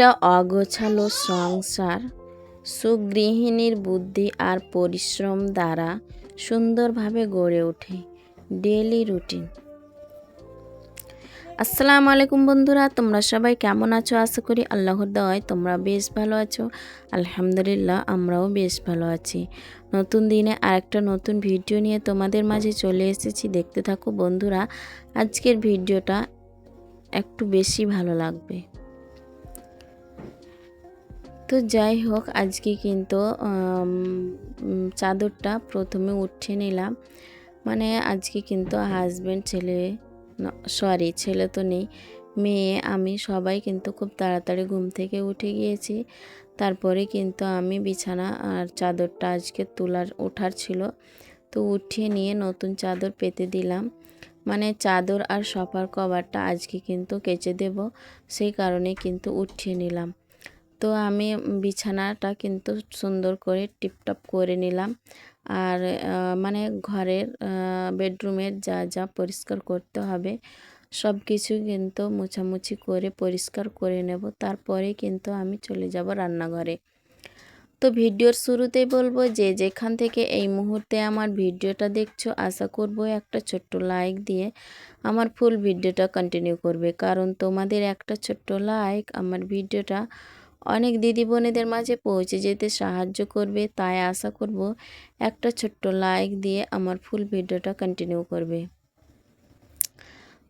একটা অগোছালো সংসার সুগৃহিণীর বুদ্ধি আর পরিশ্রম দ্বারা সুন্দরভাবে গড়ে ওঠে। Daily routine. আসসালামু আলাইকুম বন্ধুরা, তোমরা সবাই কেমন আছো? আশা করি আল্লাহর দয়ায় তোমরা বেশ ভালো আছো। আলহামদুলিল্লাহ, আমরাও বেশ ভালো আছি। নতুন দিনে আরেকটা নতুন ভিডিও নিয়ে তোমাদের মাঝে চলে এসেছি। দেখতে থাকো বন্ধুরা, আজকের ভিডিওটা একটু বেশি ভালো লাগবে। তো যাই হোক, আজকে কিন্তু চাদরটা প্রথমে উঠিয়ে নিলাম। মানে আজকে কিন্তু হাজব্যান্ড, ছেলে তো নেই, মেয়ে, আমি সবাই কিন্তু খুব তাড়াতাড়ি ঘুম থেকে উঠে গিয়েছি। তারপরে কিন্তু আমি বিছানা আর চাদরটা আজকে ওঠার ছিল, তো উঠিয়ে নিয়ে নতুন চাদর পেতে দিলাম। মানে চাদর আর সোফার কভারটা আজকে কিন্তু কেচে দেব, সেই কারণে কিন্তু উঠিয়ে নিলাম। তো আমি বিছানাটা কিন্তু সুন্দর করে টিপটপ করে নিলাম। আর মানে ঘরের বেডরুমের যা যা পরিষ্কার করতে হবে সব কিছু কিন্তু মোছামুছি করে পরিষ্কার করে নেব। তারপরে কিন্তু আমি চলে যাব রান্নাঘরে। তো ভিডিওর শুরুতেই বলবো, যে যেখান থেকে এই মুহূর্তে আমার ভিডিওটা দেখছো, আশা করব একটা ছোট্ট লাইক দিয়ে আমার ফুল ভিডিওটা কন্টিনিউ করবে। কারণ তোমাদের একটা ছোট্ট লাইক আমার ভিডিওটা অনেক দিদি বোনেদের মাঝে পৌঁছে যেতে সাহায্য করবে। তাই আশা করব একটা ছোট্ট লাইক দিয়ে আমার ফুল ভিডিওটা কন্টিনিউ করবে।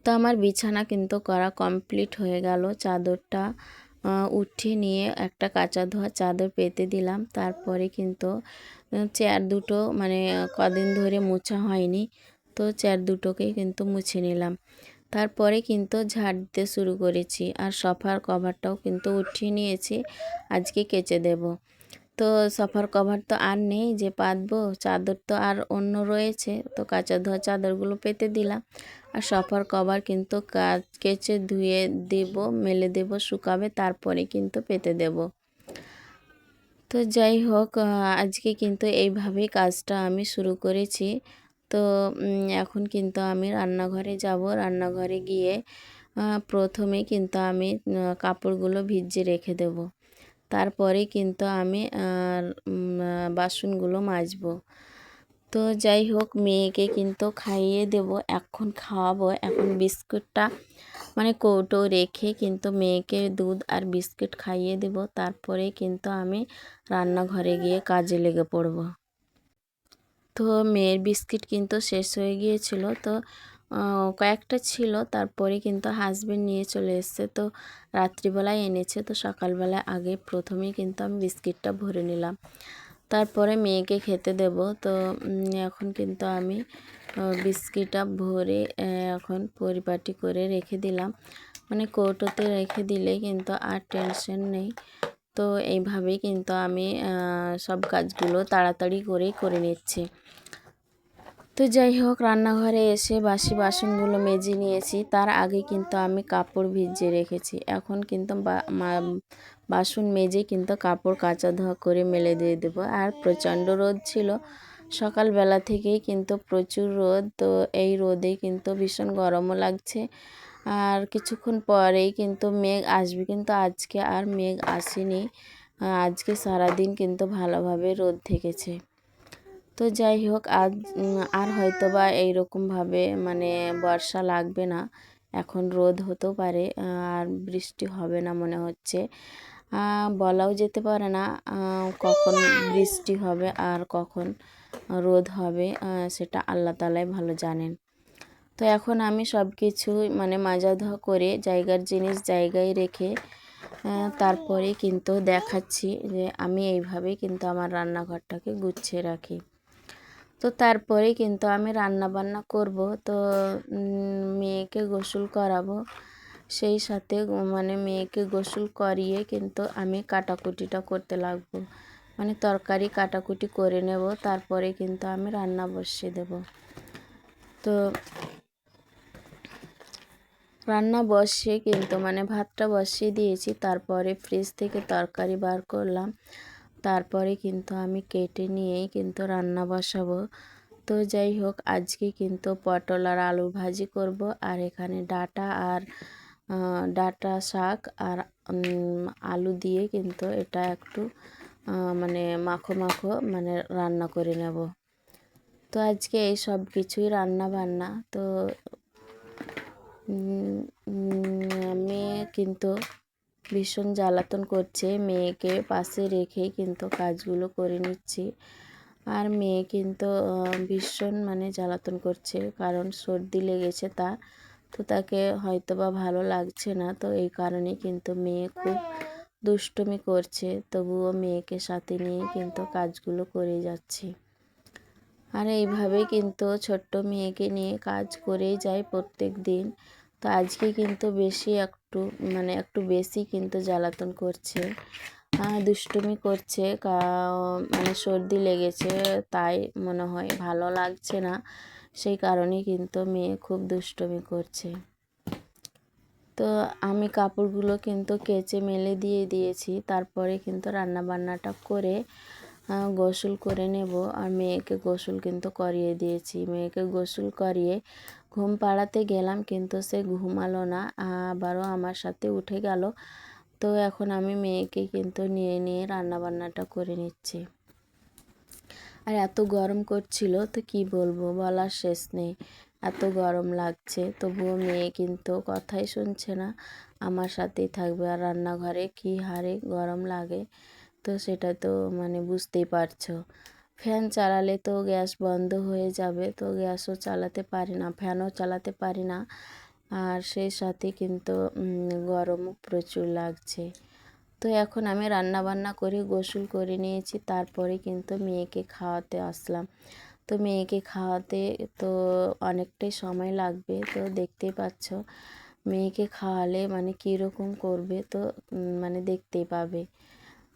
তো আমার বিছানা কিন্তু করা কমপ্লিট হয়ে গেল। চাদরটা উঠিয়ে নিয়ে একটা কাঁচা ধোয়া চাদর পেতে দিলাম। তারপরে কিন্তু চেয়ার দুটো মানে কদিন ধরে মোছা হয়নি, তো চেয়ার দুটোকেই কিন্তু মুছে নিলাম। তারপরে কিন্তু ঝাড় দিতে শুরু করেছি। আর সোফার কভারটাও কিন্তু উঠিয়ে নিয়েছি, আজকে কেচে দেব। তো সোফার কভার তো আর নেই যে পাতবো, চাদর তো আর অন্য রয়েছে, তো কাঁচা ধোয়া চাদরগুলো পেতে দিলাম। আর সোফার কভার কিন্তু কেচে ধুয়ে দেব, মেলে দেব, শুকাবে, তারপরে কিন্তু পেতে দেব। তো যাই হোক, আজকে কিন্তু এইভাবেই কাজটা আমি শুরু করেছি। তো এখন কিন্তু আমি রান্নাঘরে যাব। রান্নাঘরে গিয়ে প্রথমে কিন্তু আমি কাপড়গুলো ভিজিয়ে রেখে দেব। তারপরে কিন্তু আমি বাসনগুলো মাজবো। তো যাই হোক, মেয়েকে কিন্তু খাইয়ে দেব, এখন খাওয়াবো। এখন বিস্কুটটা মানে কৌটো রেখে কিন্তু মেয়েকে দুধ আর বিস্কুট খাইয়ে দেব। তারপরে কিন্তু আমি রান্নাঘরে গিয়ে কাজে লেগে পড়ব। তো মেয়ের বিস্কিট কিন্তু শেষ হয়ে গিয়েছিল, তো কয়েকটা ছিল। তারপরে কিন্তু হাজবেন্ড নিয়ে চলে এসছে, তো রাত্রিবেলায় এনেছে, তো সকালবেলায় আগে প্রথমেই কিন্তু আমি বিস্কিটটা ভরে নিলাম। তারপরে মেয়েকে খেতে দেব। তো এখন কিন্তু আমি বিস্কিটটা ভরে এখন পরিপাটি করে রেখে দিলাম। মানে কৌটোতে রেখে দিলে কিন্তু আর টেনশন নেই। তো এইভাবেই কিন্তু আমি সব কাজগুলো তাড়াতাড়ি করে নিচ্ছি। তো যাই হোক, রান্নাঘরে এসে বাসি বাসনগুলো মেজে নিয়েছি। তার আগে কিন্তু আমি কাপড় ভিজিয়ে রেখেছি। এখন কিন্তু বাসন মেজে কিন্তু কাপড় কাচা ধোয়া করে মেলে দিয়ে দেবো। আর প্রচণ্ড রোদ ছিল সকালবেলা থেকেই, কিন্তু প্রচুর রোদ। তো এই রোদে কিন্তু ভীষণ গরমও লাগছে। আর কিছুক্ষণ পরেই কিন্তু মেঘ আসবে, কিন্তু আজকে আর মেঘ আসেনি। আজকে সারাদিন কিন্তু ভালোভাবে রোদ থেকেছে। তো যাই হোক, আজ আর হয়তো বা এইরকমভাবে মানে বর্ষা লাগবে না। এখন রোদ হতেও পারে, আর বৃষ্টি হবে না মনে হচ্ছে। বলাও যেতে পারে না কখন বৃষ্টি হবে আর কখন রোদ হবে, সেটা আল্লাহ তাআলাই ভালো জানেন। তো এখন আমি সব কিছুই মানে মাজা ধোয়া করে জায়গার জিনিস জায়গায় রেখে তারপরে কিন্তু দেখাচ্ছি যে আমি এইভাবেই কিন্তু আমার রান্নাঘরটাকে গুছিয়ে রাখি। তো তারপরে কিন্তু আমি রান্না বান্না করব। তো মেয়েকে গোসল করাবো, সেই সাথে মানে মেয়েকে গোসল করিয়ে কিন্তু আমি কাটাকুটিটা করতে লাগবো। মানে তরকারি কাটাকুটি করে নেব, তারপরে কিন্তু আমি রান্না বসিয়ে দেব। তো রান্না বসিয়ে কিন্তু মানে ভাতটা বসিয়ে দিয়েছি। তারপরে ফ্রিজ থেকে তরকারি বার করলাম। তারপরে কিন্তু আমি কেটে নিয়েই কিন্তু রান্না বসাবো। তো যাই হোক, আজকে কিন্তু পটল আর আলু ভাজি করব। আর এখানে ডাঁটা আর ডাঁটা শাক আর আলু দিয়ে কিন্তু এটা একটু মানে মাখো মাখো মানে রান্না করে নেব। তো আজকে এই সব কিছুই রান্না বান্না। তো মেয়ে কিন্তু ভীষণ জ্বালাতন করছে, মেয়েকে পাশে রেখেই কিন্তু কাজগুলো করে নিচ্ছি। আর মেয়ে কিন্তু ভীষণ মানে জ্বালাতন করছে, কারণ সর্দি লেগেছে তার। তো তাকে হয়তো বা ভালো লাগছে না, তো এই কারণে কিন্তু মেয়ে খুব দুষ্টুমি করছে। তবুও মেয়েকে সাথে নিয়ে কিন্তু কাজগুলো করে যাচ্ছি। আর এইভাবেই কিন্তু ছোট্ট মেয়েকে নিয়ে কাজ করেই যাই প্রত্যেক দিন। তো আজকে কিন্তু একটু বেশি কিন্তু জ্বালাতন করছে, দুষ্টুমি করছে, মানে সর্দি লেগেছে তাই মনে হয়, ভালো লাগছে না, সেই কারণেই কিন্তু মেয়ে খুব দুষ্টুমি করছে। তো আমি কাপড়গুলো কিন্তু কেচে মেলে দিয়ে দিয়েছি, তারপরে কিন্তু রান্নাবান্নাটা করে গোসল করে নেব। আর মেয়েকে গোসল কিন্তু করিয়ে দিয়েছি, মেয়েকে গোসল করিয়ে ঘুম পাড়াতে গেলাম, কিন্তু সে ঘুমালো না, আবারও আমার সাথে উঠে গেল। তো এখন আমি মেয়েকে কিন্তু নিয়ে রান্নাবান্নাটা করে নিচ্ছি। আর এত গরম করছিল, তো কি বলবো, বলার শেষ নেই, এত গরম লাগছে। তবুও মেয়ে কিন্তু কথাই শুনছে না, আমার সাথেই থাকবে। আর রান্নাঘরে কী হারে গরম লাগে, তো সেটা তো মানে বুঝতেই পারছো। ফ্যান চালালে তো গ্যাস বন্ধ হয়ে যাবে, তো গ্যাসও চালাতে পারি না, ফ্যানও চালাতে পারি না। আর সেই সাথে কিন্তু গরমও প্রচুর লাগছে। তো এখন আমি রান্না বান্না করে গোসল করে নিয়েছি, তারপরে কিন্তু মেয়েকে খাওয়াতে আসলাম। তো মেয়েকে খাওয়াতে তো অনেকটাই সময় লাগবে, তো দেখতেই পাচ্ছ মেয়েকে খাওয়ালে মানে কীরকম করবে, তো মানে দেখতেই পাবে।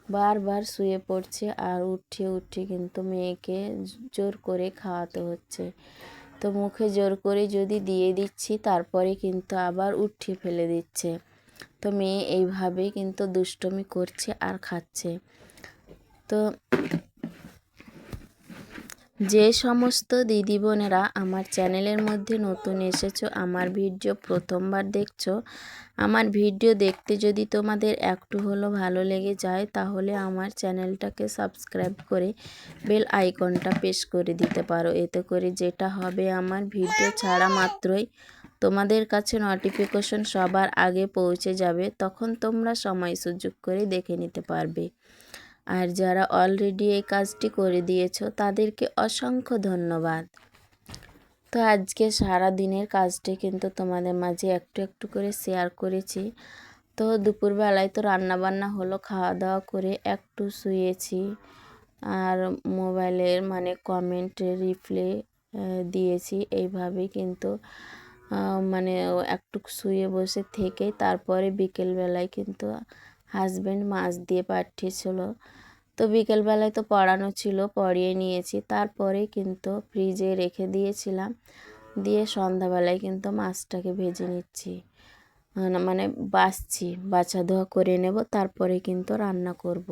বারবার শুয়ে পড়ছে আর উঠে কিন্তু মেয়েকে জোর করে খাওয়াতে হচ্ছে। তো মুখে জোর করে যদি দিয়ে দিচ্ছি, তারপরে কিন্তু আবার উঠিয়ে ফেলে দিচ্ছে। তো মেয়ে এইভাবেই কিন্তু দুষ্টুমি করছে আর খাচ্ছে। তো যে সমস্ত দিদি বোনেরা আমার চ্যানেলের মধ্যে নতুন এসেছো, আমার ভিডিও প্রথমবার দেখছো, আমার ভিডিও দেখতে যদি তোমাদের একটু হলো ভালো লেগে যায়, তাহলে আমার চ্যানেলটাকে সাবস্ক্রাইব করে বেল আইকনটা প্রেস করে দিতে পারো। এতে করে যেটা হবে, আমার ভিডিও ছাড়া মাত্রই তোমাদের কাছে নোটিফিকেশন সবার আগে পৌঁছে যাবে, তখন তোমরা সময় সুযোগ করে দেখে নিতে পারবে। আর যারা অলরেডি এই কাজটি করে দিয়েছো, তাদেরকে অসংখ্য ধন্যবাদ। তো আজকে সারা দিনের কাজটি কিন্তু তোমাদের মাঝে একটু একটু করে শেয়ার করেছি। তো দুপুরবেলায় তো রান্নাবান্না হলো, খাওয়া দাওয়া করে একটু শুয়েছি। আর মোবাইলের মানে কমেন্টে রিপ্লাই দিয়েছি। এইভাবেই কিন্তু মানে একটু শুয়ে বসে থেকে তারপরে বিকেলবেলায় কিন্তু হাজব্যান্ড মাছ দিয়ে পাঠিয়েছিল। তো বিকেলবেলায় তো পড়ানো ছিল, পড়িয়ে নিয়েছি, তারপরে কিন্তু ফ্রিজে রেখে দিয়েছিলাম। দিয়ে সন্ধ্যাবেলায় কিন্তু মাছটাকে ভেজে নিচ্ছি, মানে বাছা ধোয়া করে নেব, তারপরে কিন্তু রান্না করব।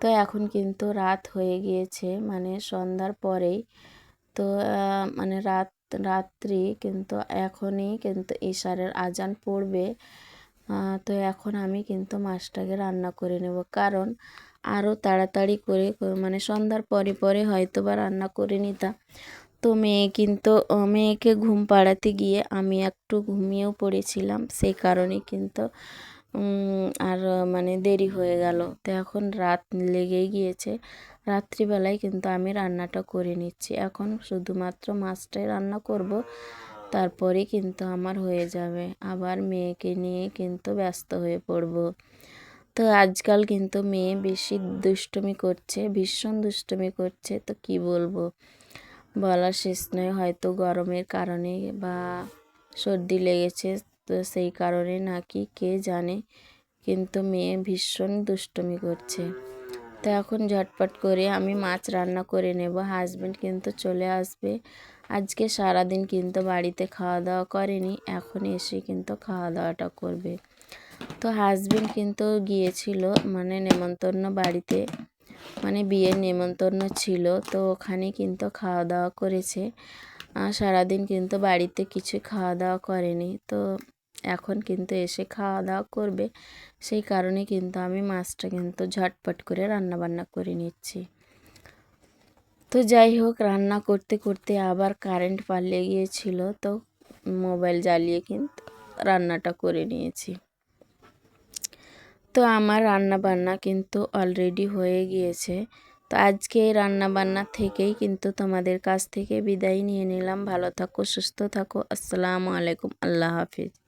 তো এখন কিন্তু রাত হয়ে গিয়েছে, মানে সন্ধ্যার পরেই। তো মানে রাত্রি কিন্তু এখনই কিন্তু ইশারের আজান পড়বে। তো এখন আমি কিন্তু মাছটাকে রান্না করে নেব, কারণ আরও তাড়াতাড়ি করে মানে সন্ধ্যার পরে হয়তো বা রান্না করে নিতাম। তো মেয়েকে ঘুম পাড়াতে গিয়ে আমি একটু ঘুমিয়েও পড়েছিলাম, সেই কারণে কিন্তু আর মানে দেরি হয়ে গেল। তো এখন রাত লেগেই গিয়েছে, রাত্রিবেলায় কিন্তু আমি রান্নাটা করে নিচ্ছি। এখন শুধুমাত্র মাছটাই রান্না করব, তারপরে কিন্তু আমার হয়ে যাবে, আবার মেয়েকে নিয়ে কিন্তু ব্যস্ত হয়ে পড়ব। তো আজকাল কিন্তু মেয়ে বেশি দুষ্টুমি করছে, ভীষণ দুষ্টুমি করছে, তো কি বলবো, বলার শেষ নয়। হয়তো গরমের কারণে বা সর্দি লেগেছে, তো সেই কারণে নাকি কে জানে, কিন্তু মেয়ে ভীষণ দুষ্টুমি করছে। তো এখন ঝটপট করে আমি মাছ রান্না করে নেব, হাজব্যান্ড কিন্তু চলে আসবে। আজকে সারাদিন কিন্তু বাড়িতে খাওয়া দাওয়া করেনি, এখন এসে কিন্তু খাওয়া দাওয়াটা করবে। তো হাজব্যান্ড কিন্তু গিয়েছিল মানে নেমন্তন্ন বাড়িতে, মানে বিয়ের নেমন্তন্ন ছিল, তো ওখানে কিন্তু খাওয়া দাওয়া করেছে। সারাদিন কিন্তু বাড়িতে কিছু খাওয়া দাওয়া করেনি। তো এখন কিন্তু এসে খাওয়া দাওয়া করবে, সেই কারণে কিন্তু আমি মাছটা কিন্তু ঝটপট করে রান্নাবান্না করে নিচ্ছি। তো যাই হোক, রান্না করতে করতে আবার কারেন্ট পালিয়ে গিয়েছিল, তো মোবাইল জ্বালিয়ে কিন্তু রান্নাটা করে নিয়েছি। তো আমার রান্না বান্না কিন্তু অলরেডি হয়ে গিয়েছে। তো আজকে এই রান্না বান্না থেকেই কিন্তু তোমাদের কাছ থেকে বিদায় নিয়ে নিলাম। ভালো থাকো, সুস্থ থাকো। আসসালামু আলাইকুম, আল্লাহ হাফিজ।